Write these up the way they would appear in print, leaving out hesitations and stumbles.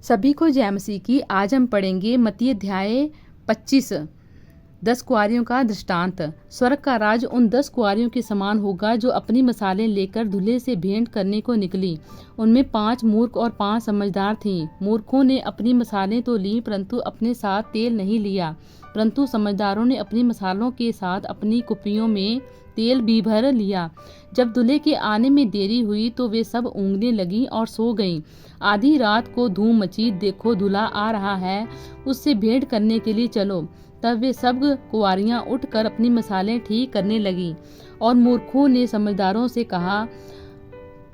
सभी को जय मसीह की। आज हम पढ़ेंगे मत्ती अध्याय 25। 10 कुँवारियों का दृष्टांत। स्वर्ग का राज उन 10 कुँवारियों के समान होगा जो अपनी मसालें लेकर दूल्हे से भेंट करने को निकली। उनमें 5 मूर्ख और 5 समझदार थीं। मूर्खों ने अपनी मसालें तो ली, परंतु अपने साथ तेल नहीं लिया। परंतु समझदारों ने अपनी मसालों के साथ अपनी कुप्पियों में तेल भी भर लिया। जब दूल्हे के आने में देरी हुई तो वे सब ऊँघने लगीं और सो गईं। आधी रात को धूम मची, देखो दूल्हा आ रहा है, उससे भेंट करने के लिए चलो। तब वे सब कुँवारियाँ उठकर अपनी मसालें ठीक करने लगीं। और मूर्खों ने समझदारों से कहा,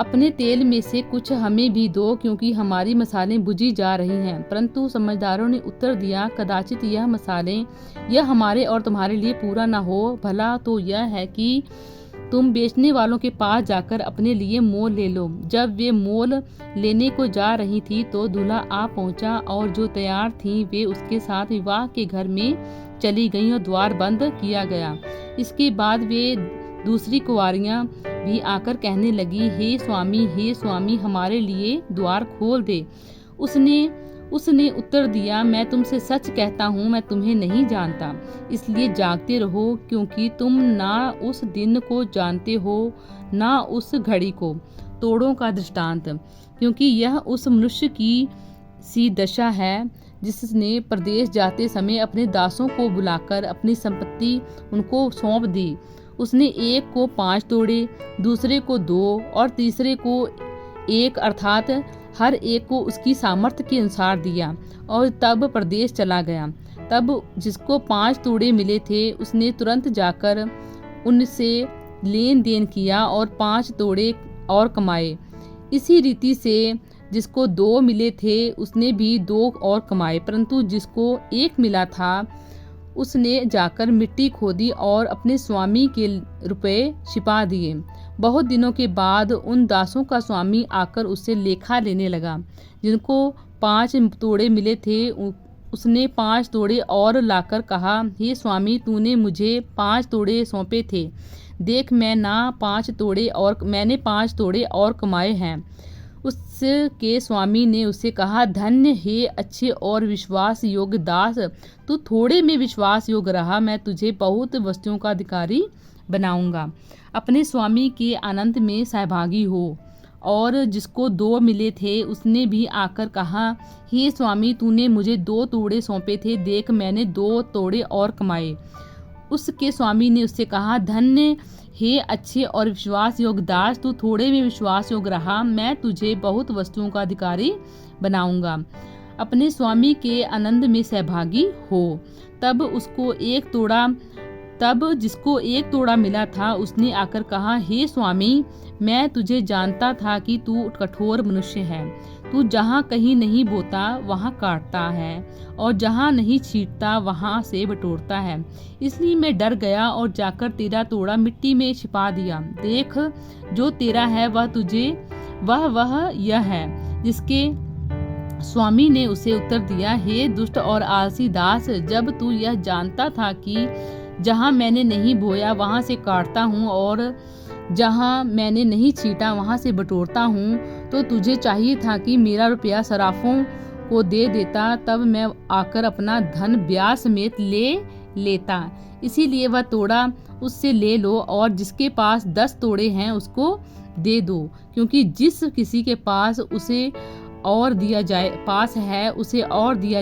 अपने तेल में से कुछ हमें भी दो, क्योंकि हमारी मसालें बुझी जा रही हैं। परंतु समझदारों ने उत्तर दिया, कदाचित यह हमारे और तुम्हारे लिए पूरा न हो। भला तो यह है कि तुम बेचने वालों के पास जाकर अपने लिए मोल ले लो। जब वे मोल लेने को जा रही थी तो दूल्हा आ पहुंचा, और जो तैयार थीं वे उसके साथ विवाह के घर में चली गईं और द्वार बंद किया गया। इसके बाद वे दूसरी कुँवारियाँ भी आकर कहने लगी, हे स्वामी, हमारे लिए द्वार खोल दे। उसने उत्तर दिया, मैं तुमसे सच कहता हूँ, मैं तुम्हें नहीं जानता। इसलिए जागते रहो, क्योंकि तुम ना उस दिन को जानते हो ना उस घड़ी को। तोड़ों का दृष्टांत। क्योंकि यह उस मनुष्य की सी दशा है जिसने परदेश जाते समय अपने दासों को बुलाकर अपनी संपत्ति उनको सौंप दी। उसने एक को 5 तोड़े, दूसरे को 2 और तीसरे को 1, अर्थात हर एक को उसकी सामर्थ्य के अनुसार दिया, और तब परदेश चला गया। तब जिसको 5 तोड़े मिले थे उसने तुरंत जाकर उनसे लेन देन किया और 5 तोड़े और कमाए। इसी रीति से जिसको 2 मिले थे उसने भी 2 और कमाए। परंतु जिसको 1 मिला था उसने जाकर मिट्टी खोदी और अपने स्वामी के रुपए छिपा दिए। बहुत दिनों के बाद उन दासों का स्वामी आकर उससे लेखा लेने लगा। जिनको 5 तोड़े मिले थे उसने 5 तोड़े और लाकर कहा, हे स्वामी, तूने मुझे 5 तोड़े सौंपे थे। देख, मैंने 5 तोड़े और कमाए हैं। उसके स्वामी ने उससे कहा, धन्य हे अच्छे और विश्वास योग्य दास, तू थोड़े में विश्वास योग्य रहा, मैं तुझे बहुत वस्तुओं का अधिकारी बनाऊंगा। अपने स्वामी के आनंद में सहभागी हो। और जिसको 2 मिले थे उसने भी आकर कहा, हे स्वामी, तूने मुझे 2 तोड़े सौंपे थे। देख, मैंने 2 तोड़े और कमाए। उसके स्वामी ने उससे कहा, धन्य हे अच्छे और विश्वास योग्य दास, तू थोड़े में विश्वास योग्य रहा, मैं तुझे बहुत वस्तुओं का अधिकारी बनाऊंगा। अपने स्वामी के आनंद में सहभागी हो। तब जिसको 1 तोड़ा मिला था उसने आकर कहा, हे स्वामी, मैं तुझे जानता था कि तू कठोर मनुष्य है। तू जहाँ कहीं नहीं बोता वहाँ काटता है, और जहाँ नहीं छींटता वहाँ से बटोरता है। इसलिए मैं डर गया और जाकर तेरा तोड़ा मिट्टी में छिपा दिया। देख, जो तेरा है वह यह है। जिसके स्वामी ने उसे उत्तर दिया, हे दुष्ट और आलसी दास, जब तू यह जानता था कि जहाँ मैंने नहीं बोया वहाँ से काटता हूँ, और जहाँ मैंने नहीं छींटा वहाँ से बटोरता हूँ, तो तुझे चाहिए था कि मेरा रुपया सराफों को दे देता, तब मैं आकर अपना धन ब्याज समेत ले लेता। इसीलिए वह तोड़ा उससे ले लो, और जिसके पास 10 तोड़े हैं उसको दे दो, क्योंकि जिस किसी के पास उसे और दिया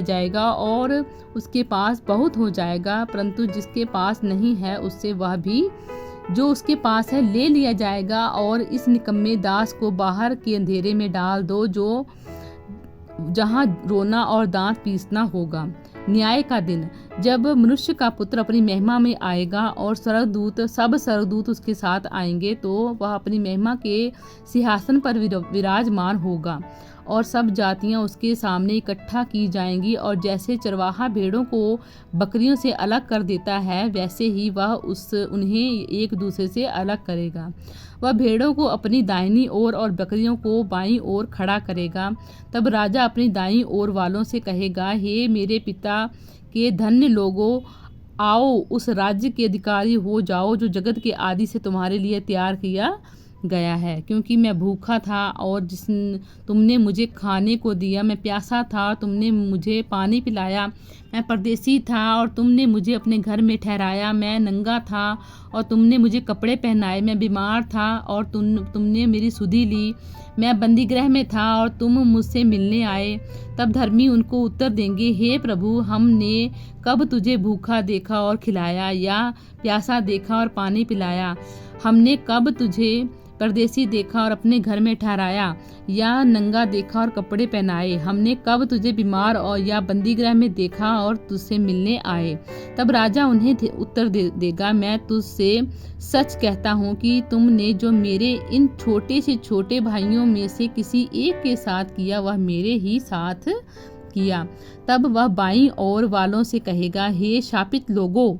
जाएगा और उसके पास बहुत हो जाएगा। परंतु जिसके पास नहीं है उससे वह भी जो उसके पास है ले लिया जाएगा। और इस निकम्मे दास को बाहर के अंधेरे में डाल दो, जहाँ रोना और दांत पीसना होगा। न्याय का दिन। जब मनुष्य का पुत्र अपनी महिमा में आएगा और सब स्वर्गदूत उसके साथ आएंगे, तो वह अपनी महिमा के सिंहासन पर विराजमान होगा, और सब जातियां उसके सामने इकट्ठा की जाएंगी। और जैसे चरवाहा भेड़ों को बकरियों से अलग कर देता है, वैसे ही वह उन्हें एक दूसरे से अलग करेगा। वह भेड़ों को अपनी दाहिनी ओर और बकरियों को बाईं ओर खड़ा करेगा। तब राजा अपनी दाईं ओर वालों से कहेगा, हे मेरे पिता के धन्य लोगों, आओ उस राज्य के अधिकारी हो जाओ जो जगत के आदि से तुम्हारे लिए तैयार किया गया है, क्योंकि मैं भूखा था और तुमने मुझे खाने को दिया, मैं प्यासा था तुमने मुझे पानी पिलाया, मैं परदेसी था और तुमने मुझे अपने घर में ठहराया, मैं नंगा था और तुमने मुझे कपड़े पहनाए, मैं बीमार था और तुमने मेरी सुधि ली, मैं बंदीगृह में था और तुम मुझसे मिलने आए। तब धर्मी उनको उत्तर देंगे, हे प्रभु, हमने कब तुझे भूखा देखा और खिलाया, या प्यासा देखा और पानी पिलाया? हमने कब तुझे परदेसी देखा और अपने घर में ठहराया, या नंगा देखा और कपड़े पहनाए? हमने कब तुझे बीमार और या बंदीगृह में देखा और तुझसे मिलने आए? तब राजा उन्हें उत्तर देगा, मैं तुझसे सच कहता हूँ कि तुमने जो मेरे इन छोटे से छोटे भाइयों में से किसी एक के साथ किया, वह मेरे ही साथ किया। तब वह बाईं ओर वालों से कहेगा, हे शापित लोगों,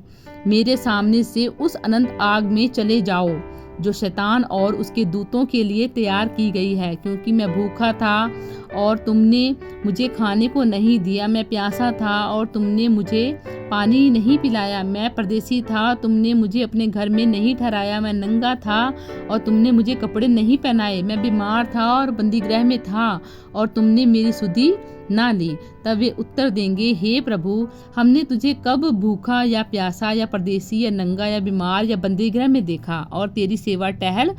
मेरे सामने से उस अनंत आग में चले जाओ जो शैतान और उसके दूतों के लिए तैयार की गई है। क्योंकि मैं भूखा था और तुमने मुझे खाने को नहीं दिया, मैं प्यासा था और तुमने मुझे पानी नहीं पिलाया, मैं परदेसी था तुमने मुझे अपने घर में नहीं ठहराया, मैं नंगा था और तुमने मुझे कपड़े नहीं पहनाए, मैं बीमार था और बंदीगृह में था और तुमने मेरी सुधि ना ली। तब वे उत्तर देंगे, हे प्रभु, हमने तुझे कब भूखा या प्यासा या परदेसी या नंगा या बीमार या बंदीगृह में देखा और तेरी सेवा टहल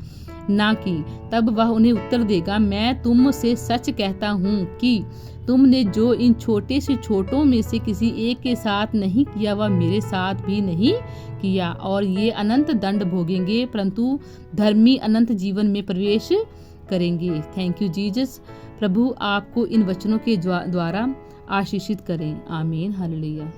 ना की? तब वह उन्हें उत्तर देगा, मैं तुमसे सच कहता हूँ कि तुमने जो इन छोटे से छोटों में से किसी एक के साथ नहीं किया, वह मेरे साथ भी नहीं किया। और ये अनंत दंड भोगेंगे, परंतु धर्मी अनंत जीवन में प्रवेश करेंगे। Thank you Jesus. प्रभु आपको इन वचनों के द्वारा आशीषित करें। आमीन। हालेलुया।